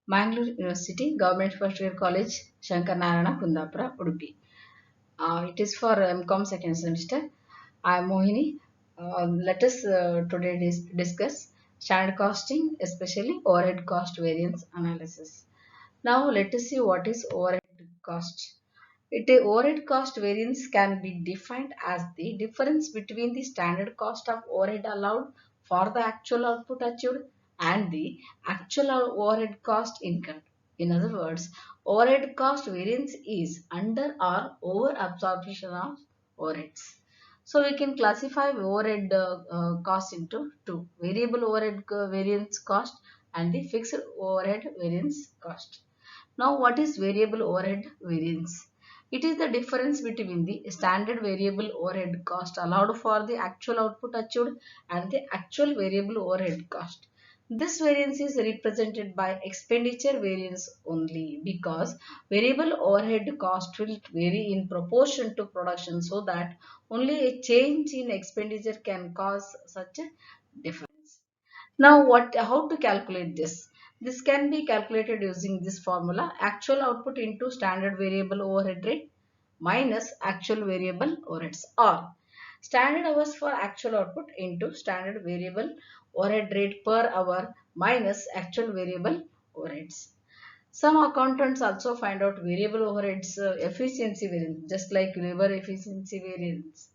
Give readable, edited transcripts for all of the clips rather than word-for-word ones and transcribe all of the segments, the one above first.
Mangalore University, Government First Year College, Shankar Narayana, Kundapura, Udupi. It is for MCOM second semester. I am Mohini. Let us today discuss standard costing, especially overhead cost variance analysis. Now let us see what is overhead cost. Overhead cost variance can be defined as the difference between the standard cost of overhead allowed for the actual output achieved and the actual overhead cost incurred. In other words, overhead cost variance is under or over absorption of overheads. So we can classify overhead cost into two: variable overhead variance cost and the fixed overhead variance cost. Now, what is variable overhead variance? It is the difference between the standard variable overhead cost allowed for the actual output achieved and the actual variable overhead cost. This variance is represented by expenditure variance only because variable overhead cost will vary in proportion to production, so that only a change in expenditure can cause such a difference. Now, how to calculate this? This can be calculated using this formula: actual output into standard variable overhead rate minus actual variable overheads, or standard hours for actual output into standard variable overhead rate per hour minus actual variable overheads. Some accountants also find out variable overheads efficiency variance, just like labor efficiency variance.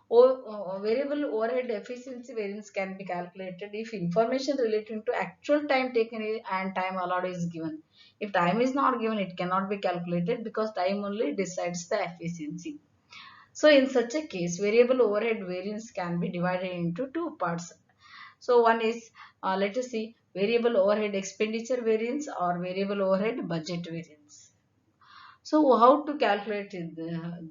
Variable overhead efficiency variance can be calculated if information relating to actual time taken and time allowed is given. If time is not given, it cannot be calculated because time only decides the efficiency. So in such a case, variable overhead variance can be divided into two parts. So one is, let us see, variable overhead expenditure variance or variable overhead budget variance. So how to calculate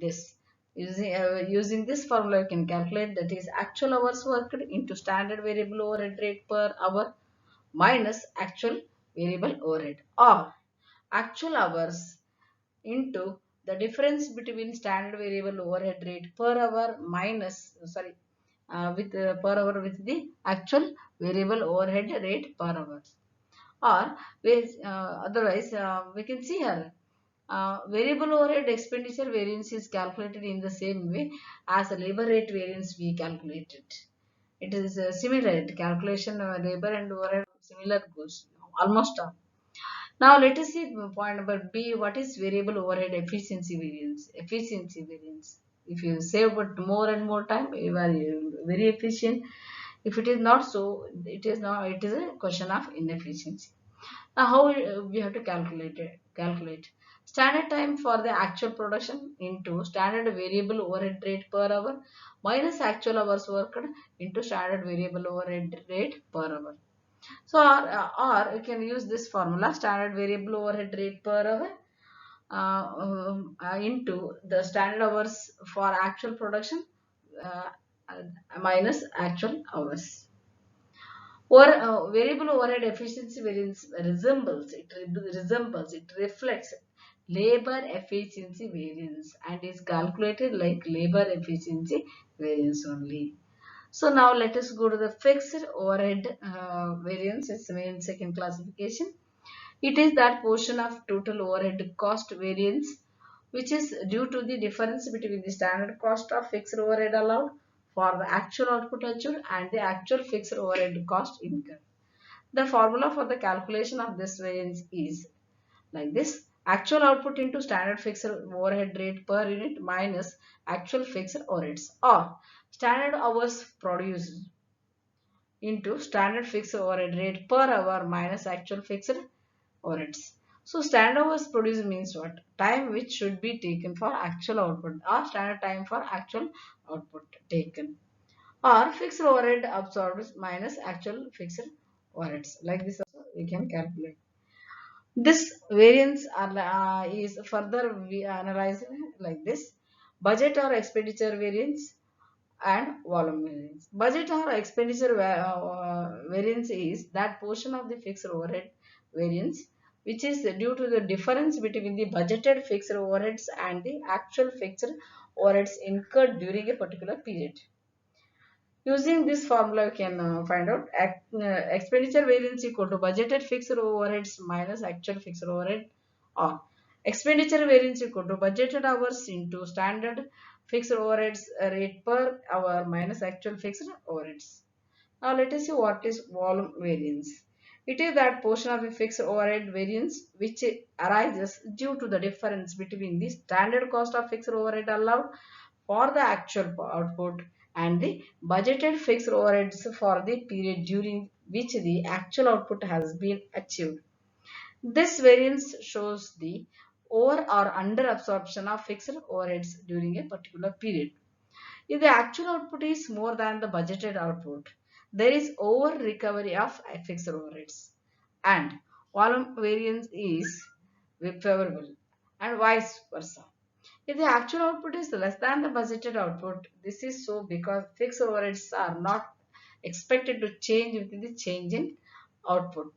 this? Using this formula, you can calculate, that is actual hours worked into standard variable overhead rate per hour minus actual variable overhead, or actual hours into the difference between standard variable overhead rate per hour minus, with per hour with the actual variable overhead rate per hour. Or otherwise, we can see here, variable overhead expenditure variance is calculated in the same way as the labor rate variance we calculated. It is similar calculation, labor and overhead similar goes almost all. Now let us see point number B. What is variable overhead efficiency variance? Efficiency variance. If you save but more and more time, you are very efficient. If it is not so, it is not. It is a question of inefficiency. Now, how we have to calculate it? Calculate standard time for the actual production into standard variable overhead rate per hour minus actual hours worked into standard variable overhead rate per hour. So, or you can use this formula: standard variable overhead rate per hour into the standard hours for actual production uh, minus actual hours. Or variable overhead efficiency variance it reflects labor efficiency variance and is calculated like labor efficiency variance only. So now let us go to the fixed overhead variance. It's the main second classification. It is that portion of total overhead cost variance which is due to the difference between the standard cost of fixed overhead allowed for the actual output achieved and the actual fixed overhead cost incurred. The formula for the calculation of this variance is like this: actual output into standard fixed overhead rate per unit minus actual fixed overheads, or standard hours produced into standard fixed overhead rate per hour minus actual fixed overheads. So standard hours produced means what? Time which should be taken for actual output, or standard time for actual output taken, or fixed overhead absorbed minus actual fixed overheads. Like this also we can calculate. This variance is further we analyzed like this: budget or expenditure variance and volume variance. Budget or expenditure variance is that portion of the fixed overhead variance which is due to the difference between the budgeted fixed overheads and the actual fixed overheads incurred during a particular period. Using this formula, you can find out expenditure variance equal to budgeted fixed overheads minus actual fixed overhead, or expenditure variance equal to budgeted hours into standard fixed overheads rate per hour minus actual fixed overheads. Now let us see what is volume variance. It is that portion of a fixed overhead variance which arises due to the difference between the standard cost of fixed overhead allowed for the actual output and the budgeted fixed overheads for the period during which the actual output has been achieved. This variance shows the over or under absorption of fixed overheads during a particular period. If the actual output is more than the budgeted output, there is over recovery of fixed overheads, and volume variance is favorable, and vice versa. If the actual output is less than the budgeted output, this is so because fixed overheads are not expected to change with the change in output.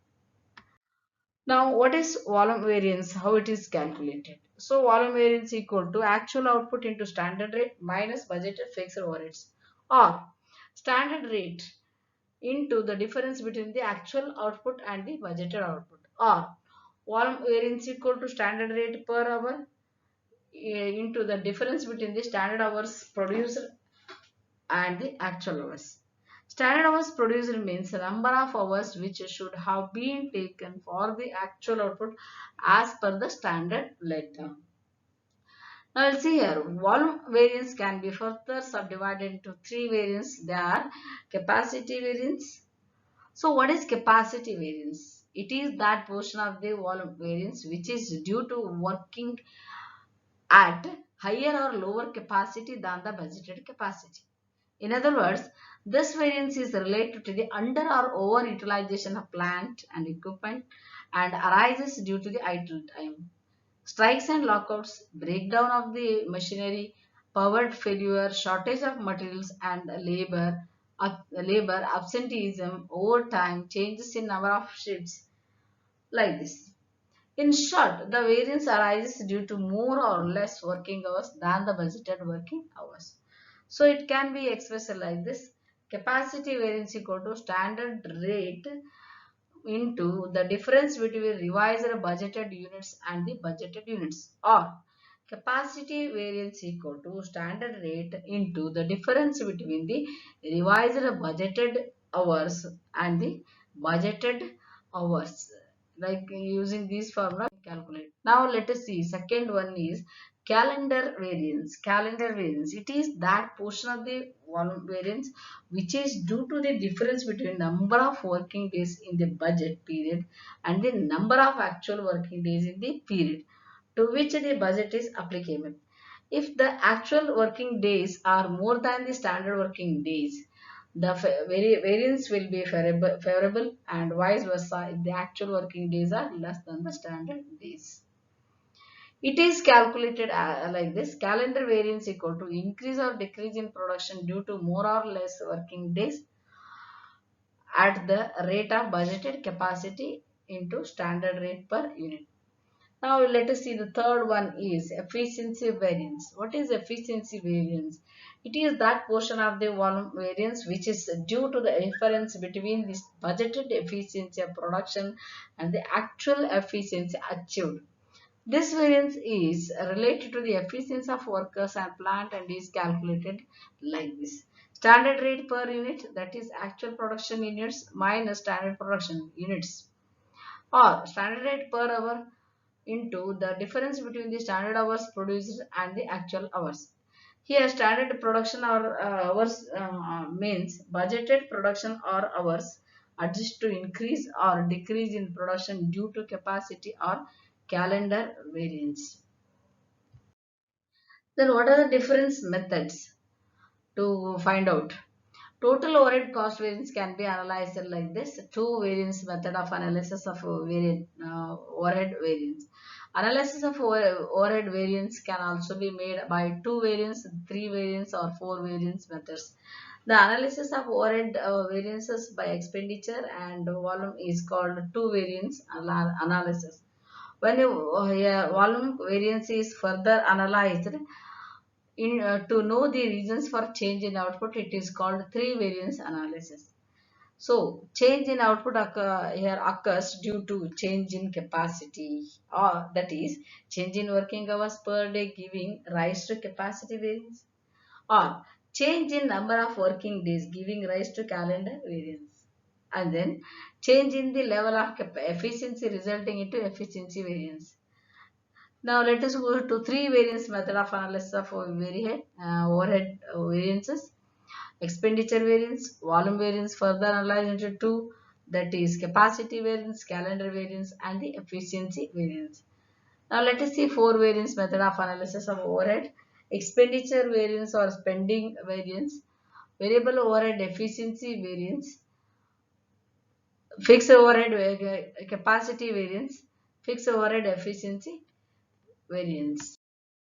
Now, what is volume variance? How it is calculated? So, volume variance equal to actual output into standard rate minus budgeted fixed overheads, or standard rate into the difference between the actual output and the budgeted output, or volume variance equal to standard rate per hour into the difference between the standard hours produced and the actual hours. Standard hours produced means the number of hours which should have been taken for the actual output as per the standard letter. Now let's see here. Volume variance can be further subdivided into three variants. They are capacity variance. So what is capacity variance? It is that portion of the volume variance which is due to working at higher or lower capacity than the budgeted capacity. In other words, this variance is related to the under or over utilization of plant and equipment and arises due to the idle time. Strikes and lockouts, breakdown of the machinery, power failure, shortage of materials and labor, absenteeism, overtime, changes in number of shifts, like this. In short, the variance arises due to more or less working hours than the budgeted working hours. So it can be expressed like this: capacity variance equal to standard rate into the difference between revised budgeted units and the budgeted units, or capacity variance equal to standard rate into the difference between the revised budgeted hours and the budgeted hours. Like using these formula calculate. Now let us see. Second one is calendar variance. Calendar variance. It is that portion of the volume variance which is due to the difference between number of working days in the budget period and the number of actual working days in the period to which the budget is applicable. If the actual working days are more than the standard working days, the variance will be favorable, and vice versa if the actual working days are less than the standard days. It is calculated like this: calendar variance equal to increase or decrease in production due to more or less working days at the rate of budgeted capacity into standard rate per unit. Now let us see, the third one is efficiency variance. What is efficiency variance? It is that portion of the volume variance which is due to the difference between this budgeted efficiency of production and the actual efficiency achieved. This variance is related to the efficiency of workers and plant and is calculated like this. Standard rate per unit, that is actual production units minus standard production units, or standard rate per hour into the difference between the standard hours produced and the actual hours. Here standard production or hours means budgeted production or hours adjust to increase or decrease in production due to capacity or calendar variance. Then what are the different methods to find out? Total overhead cost variance can be analyzed like this. Two variance method of analysis of overhead variance. Analysis of overhead variance can also be made by two variance, three variance or four variance methods. The analysis of overhead variances by expenditure and volume is called two variance analysis. When volume variance is further analyzed, to know the reasons for change in output, it is called three variance analysis. So change in output here occurs due to change in capacity, or that is change in working hours per day giving rise to capacity variance, or change in number of working days giving rise to calendar variance, and then change in the level of efficiency resulting into efficiency variance. Now let us go to three variance method of analysis of overhead variances: expenditure variance, volume variance, further analyzed into two, that is capacity variance, calendar variance, and the efficiency variance. Now let us see four variance method of analysis of overhead: expenditure variance or spending variance, variable overhead efficiency variance, fixed overhead capacity variance, fixed overhead efficiency variance.